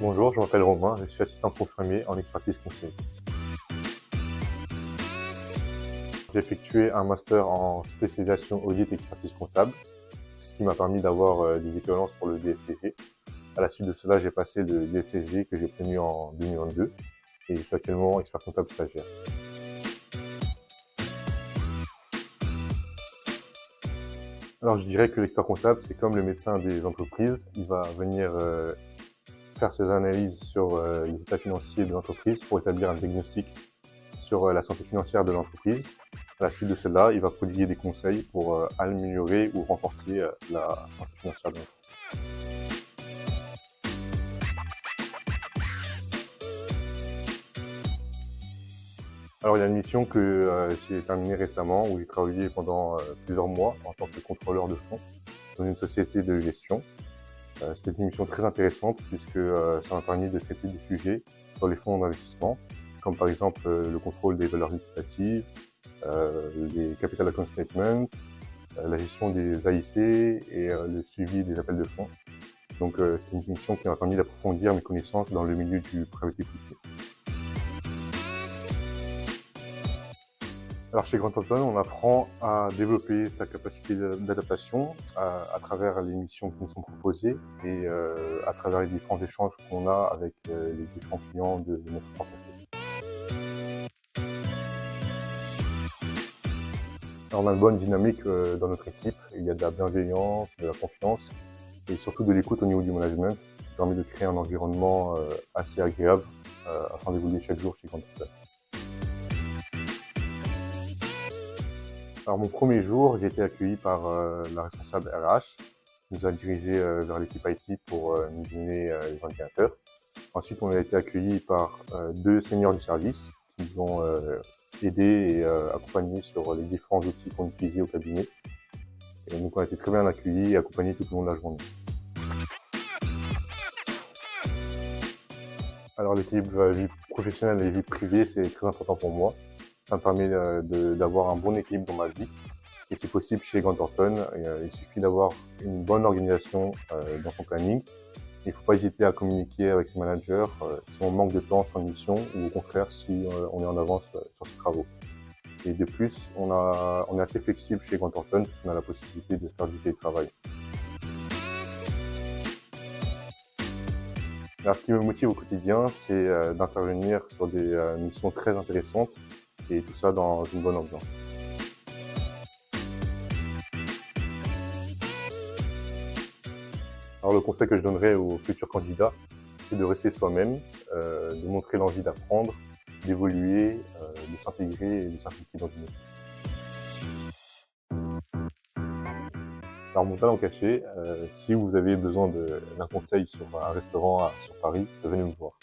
Bonjour, je m'appelle Romain, je suis assistant confirmé en expertise conseil. J'ai effectué un master en spécialisation audit et expertise comptable, ce qui m'a permis d'avoir des équivalences pour le DSCG. À la suite de cela, j'ai passé le DSCG que j'ai obtenu en 2022 et je suis actuellement expert comptable stagiaire. Alors je dirais que l'expert comptable, c'est comme le médecin des entreprises. Il va venir faire ses analyses sur les états financiers de l'entreprise pour établir un diagnostic sur la santé financière de l'entreprise. À la suite de cela, il va prodiguer des conseils pour améliorer ou renforcer la santé financière de l'entreprise. Alors il y a une mission que j'ai terminée récemment où j'ai travaillé pendant plusieurs mois en tant que contrôleur de fonds dans une société de gestion. C'était une mission très intéressante puisque ça m'a permis de traiter des sujets sur les fonds d'investissement, comme par exemple le contrôle des valeurs liquidatives, les capital account statements, la gestion des AIC et le suivi des appels de fonds. Donc c'était une mission qui m'a permis d'approfondir mes connaissances dans le milieu du private equity. Alors chez Grant Thornton, on apprend à développer sa capacité d'adaptation à travers les missions qui nous sont proposées et à travers les différents échanges qu'on a avec les différents clients de notre portefeuille. Alors, on a une bonne dynamique dans notre équipe, il y a de la bienveillance, de la confiance et surtout de l'écoute au niveau du management qui permet de créer un environnement assez agréable afin d'évoluer chaque jour chez Grant Thornton. Alors mon premier jour, j'ai été accueilli par la responsable RH, qui nous a dirigé vers l'équipe IT pour nous donner les indicateurs. Ensuite, on a été accueilli par deux seniors du service qui nous ont aidés et accompagnés sur les différents outils qu'on utilisait au cabinet. Et donc on a été très bien accueillis et accompagnés tout au long de la journée. Alors l'équilibre vie professionnelle et vie privée, c'est très important pour moi. Ça me permet d'avoir un bon équilibre dans ma vie. Et c'est possible chez Grant Thornton. Il suffit d'avoir une bonne organisation dans son planning. Il ne faut pas hésiter à communiquer avec ses managers si on manque de temps sur une mission ou au contraire si on est en avance sur ses travaux. Et de plus, on est assez flexible chez Grant Thornton puisqu'on a la possibilité de faire du télétravail. Alors, ce qui me motive au quotidien, c'est d'intervenir sur des missions très intéressantes et tout ça dans une bonne ambiance. Alors le conseil que je donnerais aux futurs candidats, c'est de rester soi-même, de montrer l'envie d'apprendre, d'évoluer, de s'intégrer et de s'impliquer dans une équipe. Alors mon talent caché, si vous avez besoin d'un conseil sur un restaurant sur Paris, venez me voir.